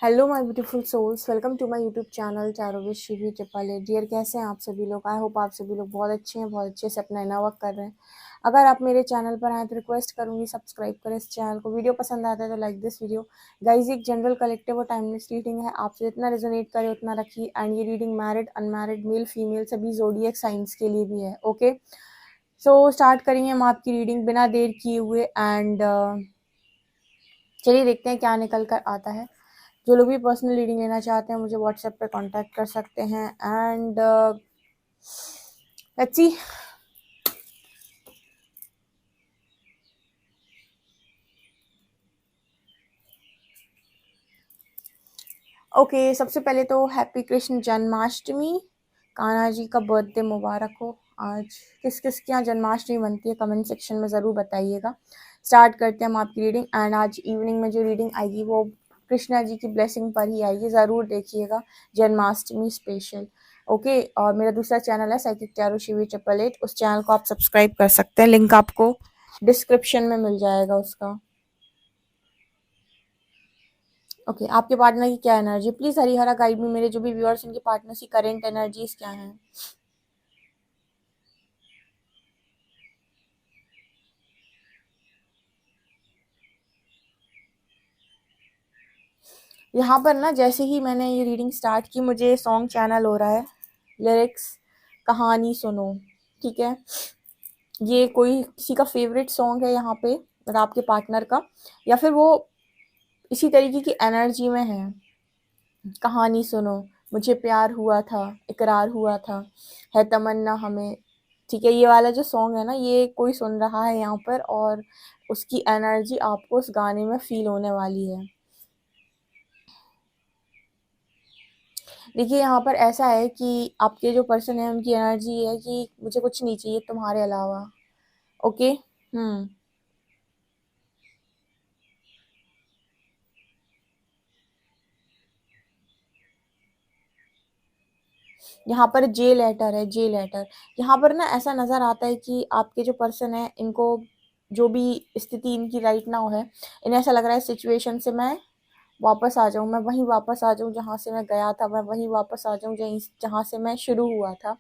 Hello my beautiful souls, welcome to my YouTube channel चारों with Shivi triple A. Dear, कैसे हैं आप सभी लोग? आई होप आप सभी लोग बहुत अच्छे हैं, बहुत अच्छे से अपना इनर वर्क कर रहे हैं। अगर आप मेरे चैनल पर आए तो रिक्वेस्ट करूंगी सब्सक्राइब करें इस चैनल को। वीडियो पसंद आता है तो लाइक दिस वीडियो। गाइज, एक जनरल कलेक्टिव और टाइमलेस रीडिंग है, आपसे जितना रेजोनेट करे उतना रखिए। एंड ये reading married, unmarried, male female सभी ज़ोडिएक साइंस के लिए भी है। ओके, सो स्टार्ट करेंगे हम आपकी रीडिंग बिना देर किए हुए। एंड चलिए देखते हैं क्या निकल कर आता है। जो लोग भी पर्सनल रीडिंग लेना चाहते हैं मुझे व्हाट्सएप पे कांटेक्ट कर सकते हैं। And let's see. ओके, सबसे पहले तो हैप्पी कृष्ण जन्माष्टमी। कान्हा जी का बर्थडे मुबारक हो। आज किस किस के यहाँ जन्माष्टमी बनती है कमेंट सेक्शन में ज़रूर बताइएगा। स्टार्ट करते हैं हम आपकी रीडिंग। एंड आज इवनिंग में जो रीडिंग आएगी वो कृष्णा जी की ब्लेसिंग पर ही आएगी, ज़रूर देखिएगा, जन्माष्टमी स्पेशल। ओके, और मेरा दूसरा चैनल है साइकिक टैरो शिवी 888, उस चैनल को आप सब्सक्राइब कर सकते हैं, लिंक आपको डिस्क्रिप्शन में मिल जाएगा उसका। ओके, आपके पार्टनर की क्या एनर्जी, प्लीज हरिहरा गाइड में मेरे जो भी व्यूअर्स उनके पार्टनर की करेंट एनर्जीज क्या हैं। यहाँ पर ना जैसे ही मैंने ये रीडिंग स्टार्ट की मुझे सॉन्ग चैनल हो रहा है, लिरिक्स कहानी सुनो। ठीक है, ये कोई किसी का फेवरेट सॉन्ग है यहाँ पे, और आपके पार्टनर का, या फिर वो इसी तरीके की एनर्जी में है। कहानी सुनो, मुझे प्यार हुआ था, इकरार हुआ था, है तमन्ना हमें। ठीक है, ये वाला जो सॉन्ग है ना, ये कोई सुन रहा है यहाँ पर, और उसकी एनर्जी आपको उस गाने में फील होने वाली है। देखिए, यहाँ पर ऐसा है कि आपके जो पर्सन है उनकी एनर्जी है कि मुझे कुछ नहीं चाहिए तुम्हारे अलावा। ओके। हम्म। यहाँ पर जे लेटर है, जे लेटर। यहाँ पर ना ऐसा नज़र आता है कि आपके जो पर्सन है इनको जो भी स्थिति इनकी राइट नाउ है, इन्हें ऐसा लग रहा है सिचुएशन से मैं वापस आ जाऊँ, मैं वहीं वापस आ जाऊँ जहाँ से मैं गया था, मैं वहीं वापस आ जाऊँ जहाँ से मैं शुरू हुआ था।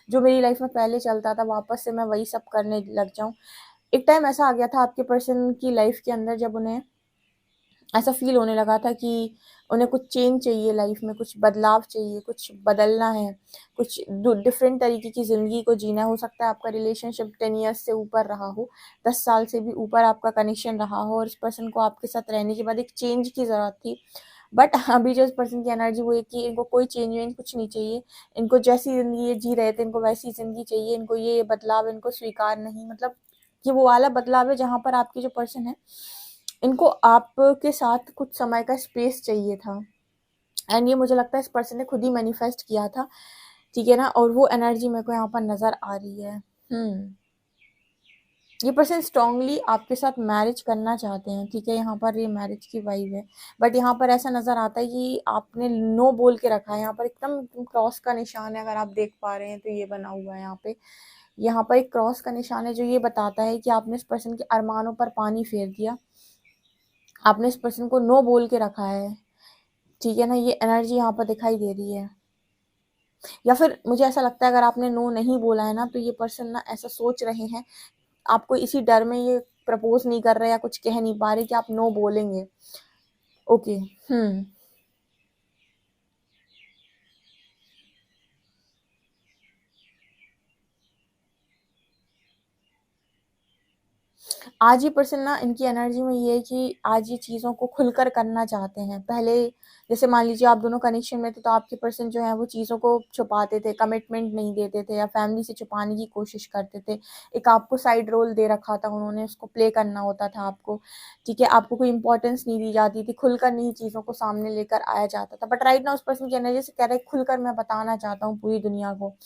जो मेरी लाइफ में पहले चलता था वापस से मैं वही सब करने लग जाऊँ। एक टाइम ऐसा आ गया था आपके पर्सन की लाइफ के अंदर जब उन्हें ऐसा फील होने लगा था कि उन्हें कुछ चेंज चाहिए, लाइफ में कुछ बदलाव चाहिए, कुछ बदलना है, कुछ डिफरेंट तरीके की ज़िंदगी को जीना है। हो सकता है आपका रिलेशनशिप 10 ईयर्स से ऊपर रहा हो, 10 साल से भी ऊपर आपका कनेक्शन रहा हो, और इस पर्सन को आपके साथ रहने के बाद एक चेंज की ज़रूरत थी। बट अभी जो इस पर्सन की एनर्जी वो है कि इनको कोई चेंज वेंज कुछ नहीं चाहिए। इनको जैसी ज़िंदगी ये जी रहे थे इनको वैसी ज़िंदगी चाहिए। इनको ये बदलाव इनको स्वीकार नहीं, मतलब कि वो वाला बदलाव है जहाँ पर आपके जो पर्सन है इनको आपके साथ कुछ समय का स्पेस चाहिए था। एंड ये मुझे लगता है इस पर्सन ने खुद ही मैनिफेस्ट किया था। ठीक है ना, और वो एनर्जी मेरे को यहाँ पर नज़र आ रही है। ये पर्सन स्ट्रांगली आपके साथ मैरिज करना चाहते हैं। ठीक है, यहाँ पर ये मैरिज की वाइब है। बट यहाँ पर ऐसा नज़र आता है कि आपने नो बोल के रखा है। यहाँ पर एकदम क्रॉस का निशान है, अगर आप देख पा रहे हैं तो ये बना हुआ है यहाँ पे। यहाँ पर एक क्रॉस का निशान है जो ये बताता है कि आपने इस पर्सन के अरमानों पर पानी फेर दिया। आपने इस पर्सन को नो बोल के रखा है। ठीक है ना, ये एनर्जी यहाँ पर दिखाई दे रही है। या फिर मुझे ऐसा लगता है अगर आपने नो नहीं बोला है ना तो ये पर्सन ना ऐसा सोच रहे हैं, आपको इसी डर में ये प्रपोज नहीं कर रहे या कुछ कह नहीं पा रहे कि आप नो बोलेंगे। ओके। हम्म। आज ये पर्सन ना इनकी एनर्जी में ये है कि आज ये चीज़ों को खुलकर करना चाहते हैं। पहले जैसे मान लीजिए आप दोनों कनेक्शन में थे तो आपके पर्सन जो है वो चीज़ों को छुपाते थे, कमिटमेंट नहीं देते थे, या फैमिली से छुपाने की कोशिश करते थे। एक आपको साइड रोल दे रखा था उन्होंने, उसको प्ले करना होता था आपको। ठीक है, आपको कोई इंपॉर्टेंस नहीं दी जाती थी, खुलकर नहीं चीज़ों को सामने लेकर आया जाता था। बट राइट नाउ उस पर्सन की एनर्जी से कह रहे खुलकर मैं बताना चाहता हूँ पूरी दुनिया को।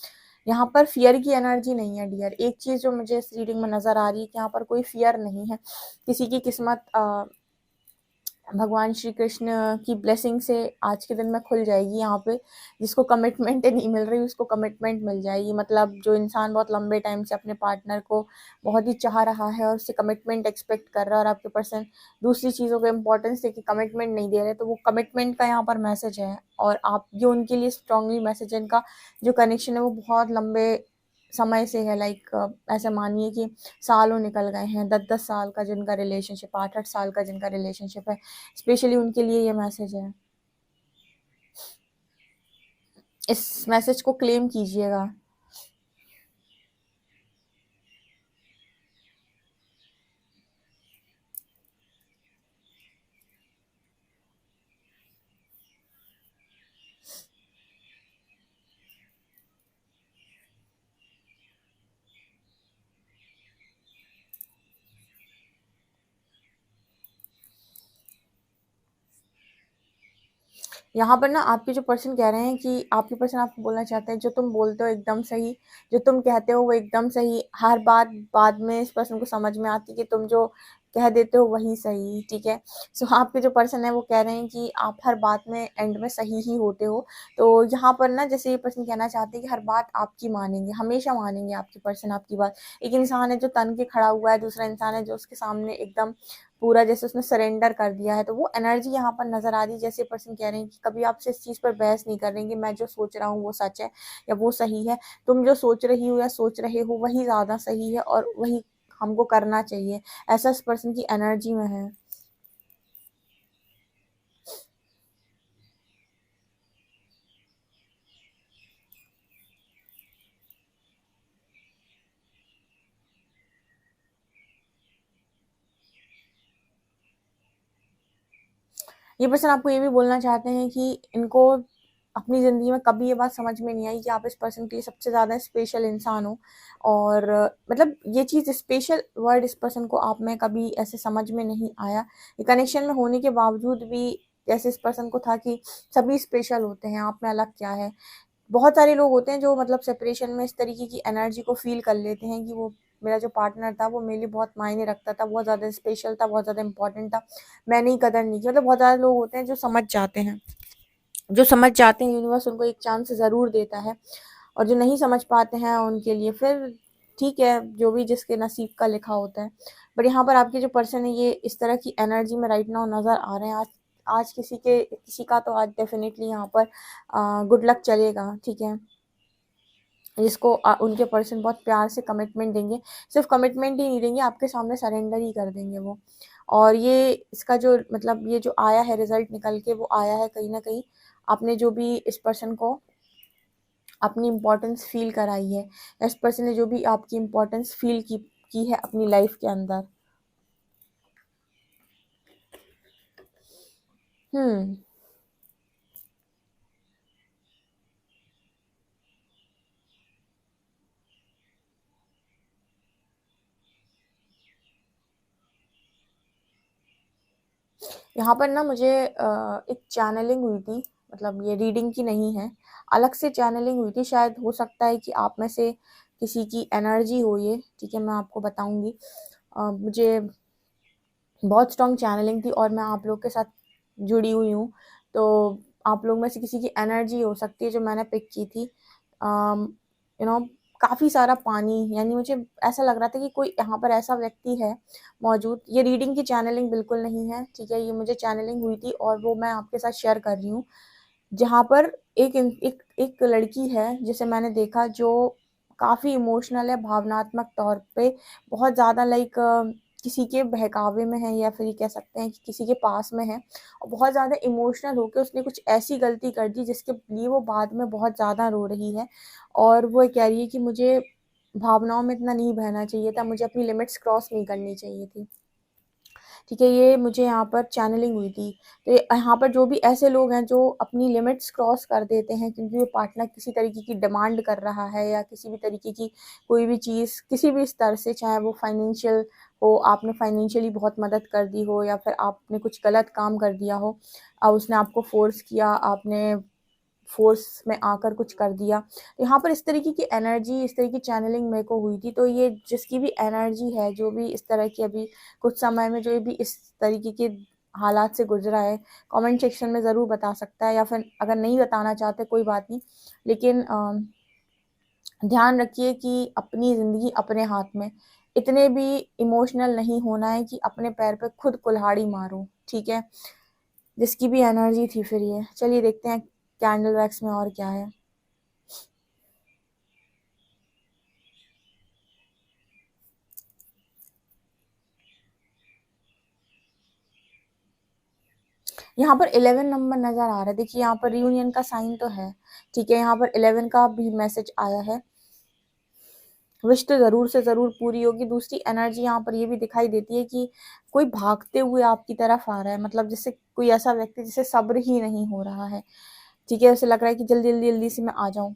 यहाँ पर फियर की एनर्जी नहीं है डियर। एक चीज़ जो मुझे इस रीडिंग में नज़र आ रही है कि यहाँ पर कोई फियर नहीं है। किसी की किस्मत भगवान श्री कृष्ण की ब्लेसिंग से आज के दिन में खुल जाएगी यहाँ पे। जिसको कमिटमेंट नहीं मिल रही उसको कमिटमेंट मिल जाएगी। मतलब जो इंसान बहुत लंबे टाइम से अपने पार्टनर को बहुत ही चाह रहा है और उससे कमिटमेंट एक्सपेक्ट कर रहा है, और आपके पर्सन दूसरी चीज़ों को इम्पोर्टेंस दे के कमिटमेंट नहीं दे रहे, तो वो कमिटमेंट का यहाँ पर मैसेज है। और आप ये उनके लिए स्ट्रांगली मैसेज है। इनका जो कनेक्शन है वो बहुत लंबे समय से है। लाइक ऐसे मानिए कि सालों निकल गए हैं, 10-10 साल का जिनका रिलेशनशिप, 8-8 साल का जिनका रिलेशनशिप है, स्पेशली उनके लिए ये मैसेज है। इस मैसेज को क्लेम कीजिएगा। यहाँ पर ना आपके जो पर्सन कह रहे हैं कि आपके पर्सन आपको बोलना चाहते हैं, जो तुम बोलते हो एकदम सही, जो तुम कहते हो वो एकदम सही। हर बात बाद में इस पर्सन को समझ में आती है कि तुम जो कह देते हो वही सही, ठीक है। सो आपके जो पर्सन है वो कह रहे हैं कि आप हर बात में एंड में सही ही होते हो। तो यहाँ पर ना जैसे ये पर्सन कहना चाहते हैं कि हर बात आपकी मानेंगे, हमेशा मानेंगे आपके पर्सन आपकी बात। एक इंसान है जो तन के खड़ा हुआ है, दूसरा इंसान है जो उसके सामने एकदम पूरा जैसे उसने सरेंडर कर दिया है। तो वो एनर्जी यहाँ पर नज़र आ रही है। जैसे पर्सन कह रहे हैं कि कभी आपसे इस चीज़ पर बहस नहीं कर रहे हैं कि मैं जो सोच रहा हूँ वो सच है या वो सही है। तुम जो सोच रही हो या सोच रहे हो वही ज़्यादा सही है और वही हमको करना चाहिए। ऐसा इस पर्सन की एनर्जी में है। ये पर्सन आपको ये भी बोलना चाहते हैं कि इनको अपनी ज़िंदगी में कभी ये बात समझ में नहीं आई कि आप इस पर्सन के लिए सबसे ज़्यादा स्पेशल इंसान हो। और मतलब ये चीज़ स्पेशल वर्ड इस पर्सन को आप में कभी ऐसे समझ में नहीं आया। ये कनेक्शन में होने के बावजूद भी जैसे इस पर्सन को था कि सभी स्पेशल होते हैं, आप में अलग क्या है। बहुत सारे लोग होते हैं जो मतलब सेपरेशन में इस तरीके की एनर्जी को फ़ील कर लेते हैं कि वो मेरा जो पार्टनर था वो मेरे लिए बहुत मायने रखता था, बहुत ज़्यादा स्पेशल था, बहुत ज़्यादा इम्पोर्टेंट था। मैंने ही कदर नहीं की। मतलब बहुत ज़्यादा लोग होते हैं जो समझ जाते हैं। जो समझ जाते हैं यूनिवर्स उनको एक चांस ज़रूर देता है, और जो नहीं समझ पाते हैं उनके लिए फिर ठीक है, जो भी जिसके नसीब का लिखा होता है। बट यहाँ पर आपके जो पर्सन है ये इस तरह की एनर्जी में राइट नाउ नज़र आ रहे हैं। आज आज किसी का तो आज डेफिनेटली यहाँ पर गुड लक चलेगा, ठीक है। जिसको उनके पर्सन बहुत प्यार से कमिटमेंट देंगे। सिर्फ कमिटमेंट ही नहीं देंगे, आपके सामने सरेंडर ही कर देंगे वो। और ये इसका जो मतलब ये जो आया है रिजल्ट निकल के, वो आया है कहीं ना कहीं आपने जो भी इस पर्सन को अपनी इम्पोर्टेंस फील कराई है, इस पर्सन ने जो भी आपकी इम्पोर्टेंस फील की है अपनी लाइफ के अंदर। हम्म यहाँ पर ना मुझे एक चैनलिंग हुई थी। मतलब ये रीडिंग की नहीं है, अलग से चैनलिंग हुई थी। शायद हो सकता है कि आप में से किसी की एनर्जी हो ये, ठीक है। मैं आपको बताऊंगी। मुझे बहुत स्ट्रॉन्ग चैनलिंग थी और मैं आप लोग के साथ जुड़ी हुई हूँ। तो आप लोग में से किसी की एनर्जी हो सकती है जो मैंने पिक की थी। यू नो काफ़ी सारा पानी, यानी मुझे ऐसा लग रहा था कि कोई यहाँ पर ऐसा व्यक्ति है मौजूद। ये रीडिंग की चैनलिंग बिल्कुल नहीं है, ठीक है। ये मुझे चैनलिंग हुई थी और वो मैं आपके साथ शेयर कर रही हूँ। जहाँ पर एक लड़की है जिसे मैंने देखा, जो काफ़ी इमोशनल है, भावनात्मक तौर पे बहुत ज़्यादा लाइक किसी के बहकावे में है, या फिर ये कह सकते हैं कि किसी के पास में है। और बहुत ज़्यादा इमोशनल होकर उसने कुछ ऐसी गलती कर दी जिसके लिए वो बाद में बहुत ज़्यादा रो रही है। और वो ये कह रही है कि मुझे भावनाओं में इतना नहीं बहना चाहिए था, मुझे अपनी लिमिट्स क्रॉस नहीं करनी चाहिए थी, ठीक है। ये मुझे यहाँ पर चैनलिंग हुई थी। तो यहाँ पर जो भी ऐसे लोग हैं जो अपनी लिमिट्स क्रॉस कर देते हैं क्योंकि वो पार्टनर किसी तरीके की डिमांड कर रहा है, या किसी भी तरीके की कोई भी चीज़ किसी भी स्तर से, चाहे वो फाइनेंशियल हो, आपने फाइनेंशियली बहुत मदद कर दी हो, या फिर आपने कुछ गलत काम कर दिया हो, अब उसने आपको फोर्स किया, आपने फ़ोर्स में आकर कुछ कर दिया। तो यहाँ पर इस तरीके की एनर्जी, इस तरह की चैनलिंग मेरे को हुई थी। तो ये जिसकी भी एनर्जी है, जो भी इस तरह की अभी कुछ समय में जो भी इस तरीके की हालात से गुजरा है, कमेंट सेक्शन में ज़रूर बता सकता है, या फिर अगर नहीं बताना चाहते कोई बात नहीं, लेकिन ध्यान रखिए कि अपनी ज़िंदगी अपने हाथ में, इतने भी इमोशनल नहीं होना है कि अपने पैर पे खुद कुल्हाड़ी मारो, ठीक है? जिसकी भी एनर्जी थी फिर ये। चलिए देखते हैं कैंडल वैक्स में और क्या है। यहाँ पर 11 नंबर नज़र आ रहा है। देखिए यहाँ पर रियूनियन का साइन तो है, ठीक है? यहाँ पर 11 का भी मैसेज आया है। विश तो ज़रूर से ज़रूर पूरी होगी। दूसरी एनर्जी यहाँ पर ये भी दिखाई देती है कि कोई भागते हुए आपकी तरफ आ रहा है, मतलब जैसे कोई ऐसा व्यक्ति जिसे सब्र ही नहीं हो रहा है, ठीक है? उसे लग रहा है कि जल्दी जल्दी जल्दी से मैं आ जाऊं।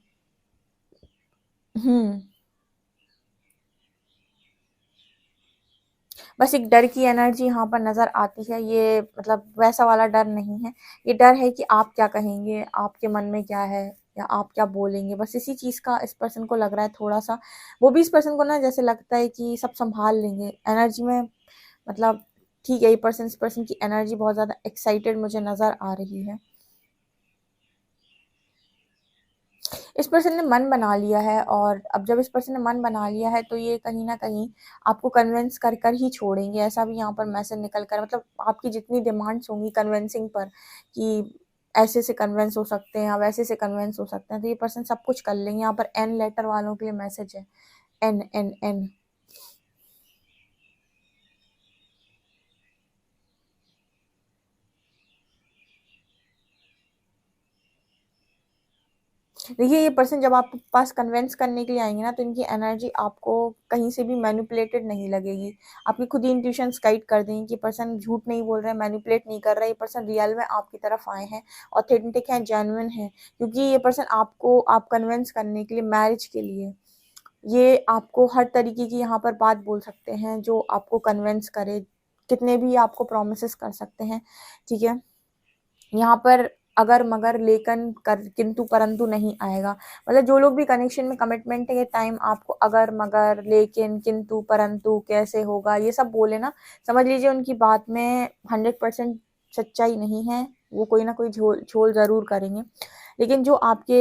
बस एक डर की एनर्जी यहाँ पर नज़र आती है। ये मतलब वैसा वाला डर नहीं है, ये डर है कि आप क्या कहेंगे, आपके मन में क्या है, या आप क्या बोलेंगे, बस इसी चीज़ का इस पर्सन को लग रहा है थोड़ा-सा। वो भी इस पर्सन को ना जैसे लगता है कि सब सँभाल लेंगे एनर्जी में, मतलब ठीक है, ये पर्सन इस पर्सन की एनर्जी बहुत ज़्यादा एक्साइटेड मुझे नज़र आ रही है। इस पर्सन ने मन बना लिया है, और अब जब इस पर्सन ने मन बना लिया है तो ये कहीं न कहीं आपको कन्विंस कर कर ही छोड़ेंगे। ऐसा भी यहाँ पर मैसेज निकल कर, मतलब आपकी जितनी डिमांड्स होंगी कन्विंसिंग पर कि ऐसे से कन्विंस हो सकते हैं या वैसे से कन्विंस हो सकते हैं, तो ये पर्सन सब कुछ कर लेंगे। यहाँ पर एन लेटर वालों के लिए मैसेज है, एन एन एन। देखिए ये पर्सन जब आपके पास कन्विंस करने के लिए आएंगे ना, तो इनकी एनर्जी आपको कहीं से भी मैनिपुलेटेड नहीं लगेगी। आपकी खुद ही इंट्यूशंस गाइड कर देंगे कि पर्सन झूठ नहीं बोल रहा है, मैनिपुलेट नहीं कर रहा है, ये पर्सन रियल में आपकी तरफ आए हैं, ऑथेंटिक हैं, जेन्युइन है। क्योंकि ये पर्सन आपको आप कन्विंस करने के लिए, मैरिज के लिए, ये आपको हर तरीके की यहाँ पर बात बोल सकते हैं जो आपको कन्विंस करे, कितने भी आपको प्रोमिस कर सकते हैं, ठीक है? यहाँ पर अगर मगर लेकिन कर किंतु परंतु नहीं आएगा। मतलब जो लोग भी कनेक्शन में कमिटमेंट है, ये टाइम आपको अगर मगर लेकिन किंतु परंतु कैसे होगा ये सब बोले ना, समझ लीजिए उनकी बात में 100% सच्चाई नहीं है, वो कोई ना कोई झोल झोल ज़रूर करेंगे। लेकिन जो आपके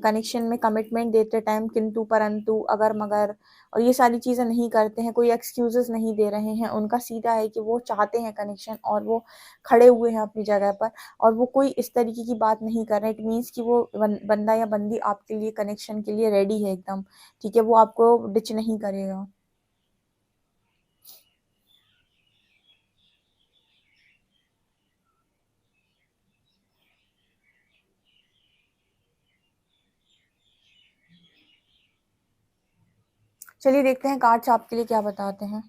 कनेक्शन में कमिटमेंट देते टाइम किंतु परंतु अगर मगर और ये सारी चीज़ें नहीं करते हैं, कोई एक्सक्यूज़ेस नहीं दे रहे हैं, उनका सीधा है कि वो चाहते हैं कनेक्शन और वो खड़े हुए हैं अपनी जगह पर, और वो कोई इस तरीके की बात नहीं कर रहे। इट मीन्स कि वो बंदा या बंदी आपके लिए कनेक्शन के लिए रेडी है एकदम, ठीक है? वो आपको डिच नहीं करेगा। चलिए देखते हैं कार्ड्स आपके लिए क्या बताते हैं।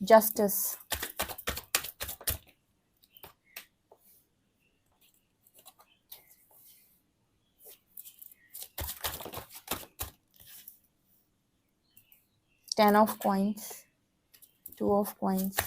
Justice, 10 of coins, 2 of coins,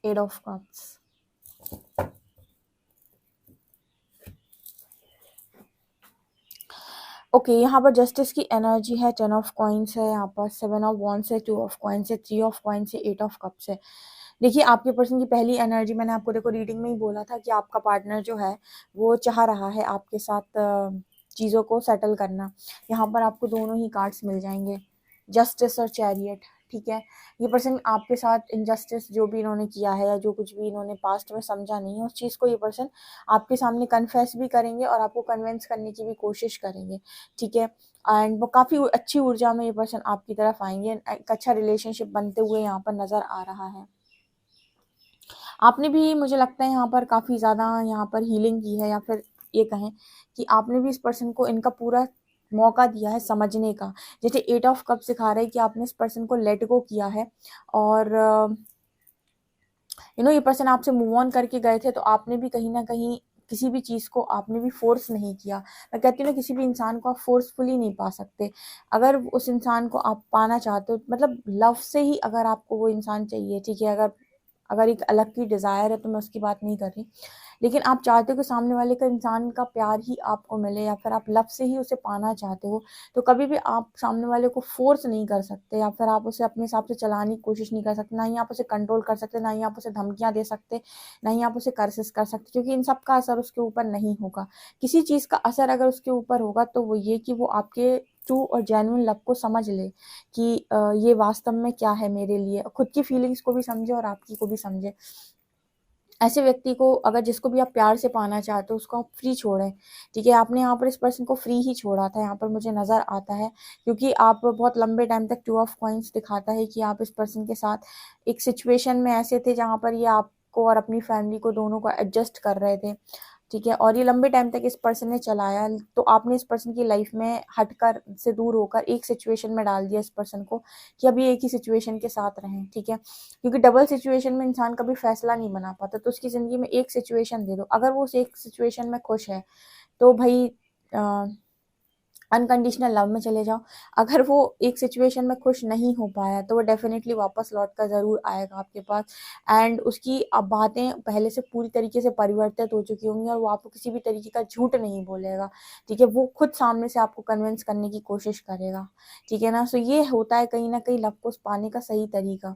eight of cups. Okay यहाँ पर जस्टिस की एनर्जी है, 10 ऑफ कॉइंस है, यहाँ पर 7 ऑफ वॉन्ड्स है, 2 ऑफ कॉइंस है, 3 ऑफ कॉइंस है, 8 ऑफ कप्स है। देखिए आपके पर्सन की पहली एनर्जी मैंने आपको देखो रीडिंग में ही बोला था कि आपका पार्टनर जो है वो चाह रहा है आपके साथ चीज़ों को सेटल करना। यहाँ पर आपको दोनों ही कार्ड्स मिल जाएंगे, जस्टिस और चैरियट, ठीक है? ये पर्सन आपके साथ इनजस्टिस जो भी इन्होंने किया है या जो कुछ भी इन्होंने पास्ट में समझा नहीं है, उस चीज़ को ये पर्सन आपके सामने कन्फेस भी करेंगे और आपको कन्विंस करने की भी कोशिश करेंगे, ठीक है? एंड वो काफ़ी अच्छी ऊर्जा में ये पर्सन आपकी तरफ आएंगे, एक अच्छा रिलेशनशिप बनते हुए यहाँ पर नज़र आ रहा है। आपने भी मुझे लगता है यहाँ पर काफ़ी ज़्यादा यहाँ पर हीलिंग की है, या फिर ये कहें कि आपने भी इस पर्सन को इनका पूरा मौका दिया है समझने का। जैसे 8 ऑफ कप सिखा रहा है कि आपने इस पर्सन को लेट गो किया है और ये पर्सन आपसे मूव ऑन करके गए थे, तो आपने भी कहीं न कहीं किसी भी चीज़ को आपने भी फ़ोर्स नहीं किया। मैं कहती हूँ ना, किसी भी इंसान को आप फ़ोर्सफुली नहीं पा सकते। अगर उस इंसान को आप पाना चाहते हो, मतलब लव से ही अगर आपको वो इंसान चाहिए, ठीक है? अगर अगर एक अलग की डिज़ायर है तो मैं उसकी बात नहीं कर रही। लेकिन आप चाहते हो कि सामने वाले का इंसान का प्यार ही आपको मिले या फिर आप लव से ही उसे पाना चाहते हो, तो कभी भी आप सामने वाले को फ़ोर्स नहीं कर सकते या फिर आप उसे अपने हिसाब से चलाने की कोशिश नहीं कर सकते। ना ही आप उसे कंट्रोल कर सकते, ना ही आप उसे धमकियाँ दे सकते, ना ही आप उसे कर्सेस कर सकते, क्योंकि इन सब का असर उसके ऊपर नहीं होगा। किसी चीज़ का असर अगर उसके ऊपर होगा तो वो ये कि वो आपके ट्रू और जेन्युइन लव को समझ ले कि ये वास्तव में क्या है मेरे लिए। खुद की फीलिंग्स को भी समझे और आपकी को भी समझे। ऐसे व्यक्ति को, अगर जिसको भी आप प्यार से पाना चाहते हो, उसको आप फ्री छोड़ें, ठीक है? आपने यहाँ पर इस पर्सन को फ्री ही छोड़ा था, यहाँ पर मुझे नज़र आता है, क्योंकि आप बहुत लंबे टाइम तक 2 ऑफ कॉइन्स दिखाता है कि आप इस पर्सन के साथ एक सिचुएशन में ऐसे थे जहाँ पर ये आपको और अपनी फैमिली को दोनों को एडजस्ट कर रहे थे, ठीक है? और ये लंबे टाइम तक इस पर्सन ने चलाया, तो आपने इस पर्सन की लाइफ में हटकर से दूर होकर एक सिचुएशन में डाल दिया इस पर्सन को कि अब ये एक ही सिचुएशन के साथ रहें, ठीक है? क्योंकि डबल सिचुएशन में इंसान कभी फैसला नहीं बना पाता, तो उसकी ज़िंदगी में एक सिचुएशन दे दो। अगर वो उस एक सिचुएशन में खुश है, तो भई अनकंडीशनल लव में चले जाओ। अगर वो एक सिचुएशन में खुश नहीं हो पाया, तो वो डेफ़िनेटली वापस लौट कर ज़रूर आएगा आपके पास, एंड उसकी अब बातें पहले से पूरी तरीके से परिवर्तित हो चुकी होंगी और वो आपको किसी भी तरीके का झूठ नहीं बोलेगा, ठीक है? वो खुद सामने से आपको कन्विंस करने की कोशिश करेगा, ठीक है ना? सो ये होता है कहीं न कहीं लव को पाने का सही तरीका,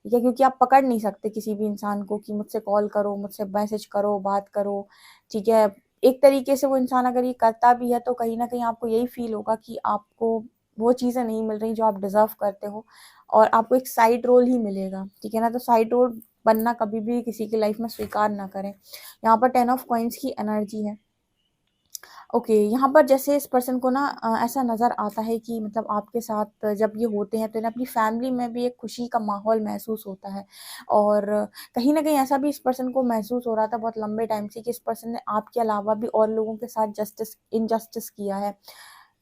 ठीक है? क्योंकि आप पकड़ नहीं सकते किसी भी इंसान को कि मुझसे कॉल करो, मुझसे मैसेज करो, बात करो, ठीक है? एक तरीके से वो इंसान अगर ये करता भी है, तो कहीं न कहीं आपको यही फ़ील होगा कि आपको वो चीज़ें नहीं मिल रही जो आप डिज़र्व करते हो और आपको एक साइड रोल ही मिलेगा, ठीक है ना? तो साइड रोल बनना कभी भी किसी की लाइफ़ में स्वीकार ना करें। यहाँ पर 10 ऑफ कॉइन्स की एनर्जी है। ओके, यहाँ पर जैसे इस पर्सन को ना ऐसा नज़र आता है कि मतलब आपके साथ जब ये होते हैं, तो इन्हें अपनी फैमिली में भी एक खुशी का माहौल महसूस होता है और कहीं न कहीं ऐसा भी इस पर्सन को महसूस हो रहा था बहुत लंबे टाइम से कि इस पर्सन ने आपके अलावा भी और लोगों के साथ इनजस्टिस किया है।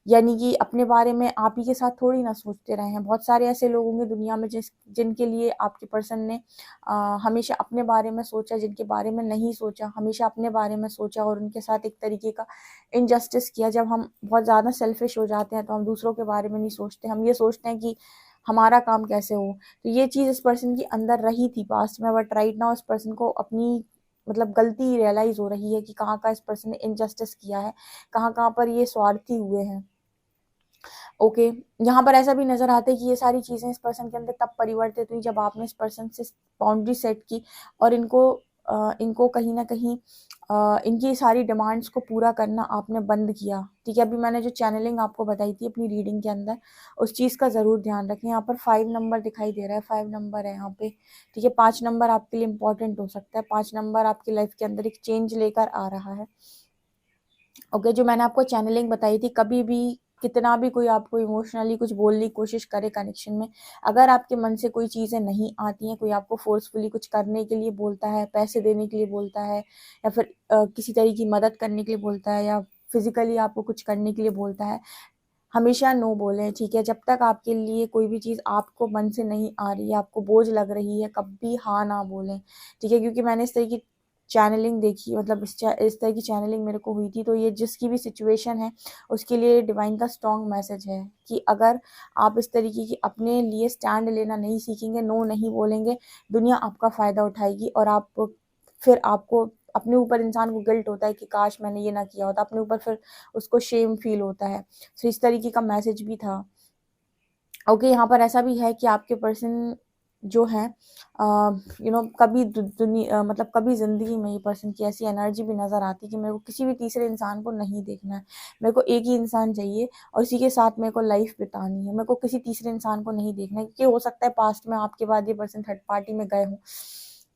यानी कि अपने बारे में आप ही के साथ थोड़ी ना सोचते रहे हैं। बहुत सारे ऐसे लोग होंगे दुनिया में जिनके लिए आपके पर्सन ने हमेशा अपने बारे में सोचा, जिनके बारे में नहीं सोचा, हमेशा अपने बारे में सोचा और उनके साथ एक तरीके का इनजस्टिस किया। जब हम बहुत ज़्यादा सेल्फिश हो जाते हैं, तो हम दूसरों के बारे में नहीं सोचते। हम ये सोचते हैं कि हमारा काम कैसे हो। तो ये चीज़ इस पर्सन के अंदर रही थी पास्ट में, बट राइट नाउ इस पर्सन को अपनी मतलब गलती रियलाइज़ हो रही है कि कहाँ-कहाँ इस पर्सन ने इनजस्टिस किया है, कहाँ-कहाँ पर ये स्वार्थी हुए हैं। ओके, यहाँ पर ऐसा भी नज़र आता है कि ये सारी चीज़ें इस पर्सन के अंदर तब परिवर्तित हुई जब आपने इस पर्सन से बाउंड्री सेट की और इनको कहीं न कहीं इनकी सारी डिमांड्स को पूरा करना आपने बंद किया, ठीक है? अभी मैंने जो चैनलिंग आपको बताई थी अपनी रीडिंग के अंदर, उस चीज़ का ज़रूर ध्यान रखें। यहाँ पर 5 नंबर दिखाई दे रहा है, 5 नंबर है यहाँ पे, ठीक है? 5 नंबर आपके लिए इम्पोर्टेंट हो सकता है, 5 नंबर आपकी लाइफ़ के अंदर एक चेंज लेकर आ रहा है। ओके, जो मैंने आपको चैनलिंग बताई थी, कभी भी कितना भी कोई आपको इमोशनली कुछ बोलने की कोशिश करे कनेक्शन में, अगर आपके मन से कोई चीज़ें नहीं आती हैं, कोई आपको फ़ोर्सफुली कुछ करने के लिए बोलता है, पैसे देने के लिए बोलता है या फिर किसी तरह की मदद करने के लिए बोलता है या फिज़िकली आपको कुछ करने के लिए बोलता है, हमेशा नो बोलें, ठीक है? जब तक आपके लिए कोई भी चीज़ आपको मन से नहीं आ रही है, आपको बोझ लग रही है, कभी हाँ ना बोलें, ठीक है? क्योंकि मैंने इस तरह की चैनलिंग देखी, मतलब इस तरह की चैनलिंग मेरे को हुई थी, तो ये जिसकी भी सिचुएशन है, उसके लिए डिवाइन का स्ट्रॉन्ग मैसेज है कि अगर आप इस तरीके की अपने लिए स्टैंड लेना नहीं सीखेंगे, नो नहीं बोलेंगे, दुनिया आपका फ़ायदा उठाएगी और फिर आपको अपने ऊपर इंसान को गिल्ट होता है कि काश मैंने ये ना किया होता, अपने ऊपर फिर उसको शेम फ़ील होता है। सो इस तरीके का मैसेज भी था। ओके, यहाँ पर ऐसा भी है कि आपके पर्सन जो है कभी मतलब कभी ज़िंदगी में ये पर्सन की ऐसी एनर्जी भी नज़र आती है कि मेरे को किसी भी तीसरे इंसान को नहीं देखना है। मेरे को एक ही इंसान चाहिए और उसी के साथ मेरे को लाइफ़ बितानी है। मेरे को किसी तीसरे इंसान को नहीं देखना है, क्योंकि हो सकता है पास्ट में आपके बाद ये पर्सन थर्ड पार्टी में गए हों,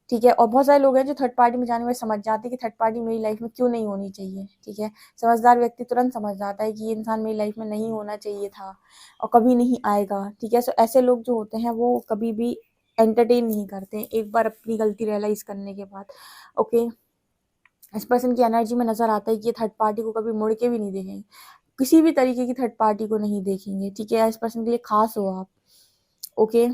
ठीक है? और बहुत सारे लोग हैं जो थर्ड पार्टी में जाने में समझ जाते हैं कि थर्ड पार्टी मेरी लाइफ़ में क्यों नहीं होनी चाहिए, ठीक है? समझदार व्यक्ति तुरंत समझ जाता है कि ये इंसान मेरी लाइफ़ में नहीं होना चाहिए था और कभी नहीं आएगा, ठीक है? सो ऐसे लोग जो होते हैं वो कभी भी एंटरटेन नहीं करते हैं एक बार अपनी गलती रियलाइज़ करने के बाद। ओके, इस पर्सन की एनर्जी में नज़र आता है कि ये थर्ड पार्टी को कभी मुड़ के भी नहीं देखेंगे, किसी भी तरीके की थर्ड पार्टी को नहीं देखेंगे, ठीक है। इस पर्सन के लिए खास हो आप, ओके।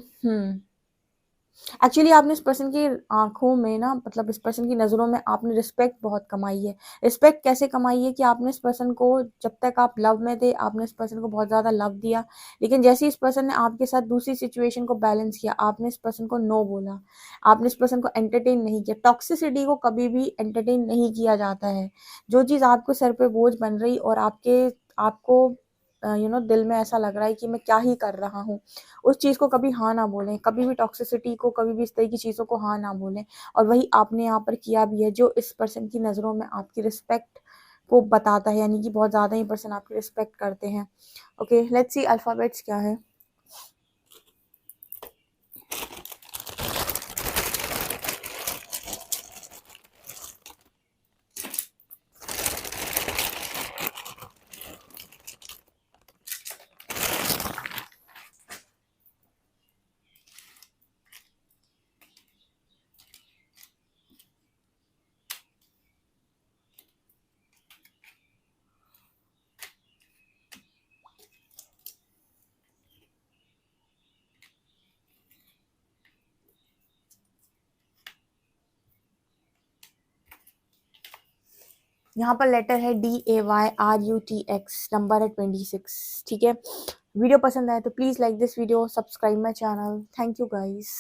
एक्चुअली आपने इस पर्सन की आँखों में ना, मतलब इस पर्सन की नज़रों में आपने रिस्पेक्ट बहुत कमाई है। रिस्पेक्ट कैसे कमाई है कि आपने इस पर्सन को, जब तक आप लव में थे, आपने इस पर्सन को बहुत ज़्यादा लव दिया, लेकिन जैसे ही इस पर्सन ने आपके साथ दूसरी सिचुएशन को बैलेंस किया, आपने इस पर्सन को नो बोला, आपने इस पर्सन को एंटरटेन नहीं किया। टॉक्सिसिटी को कभी भी एंटरटेन नहीं किया जाता है। जो चीज़ आपको सर पे बोझ बन रही और आपको दिल में ऐसा लग रहा है कि मैं क्या ही कर रहा हूँ, उस चीज़ को कभी हाँ ना बोलें, कभी भी टॉक्सिसिटी को, कभी भी इस तरह की चीज़ों को हाँ ना बोलें। और वही आपने यहाँ पर किया भी है, जो इस पर्सन की नज़रों में आपकी रिस्पेक्ट को बताता है, यानी कि बहुत ज़्यादा ही पर्सन आपकी रिस्पेक्ट करते हैं। ओके, लेट्स सी अल्फ़ाबेट्स क्या है। यहाँ पर लेटर है DAYRUTX, नंबर है 26, ठीक है। वीडियो पसंद आए तो please like this video, subscribe my channel. Thank you guys.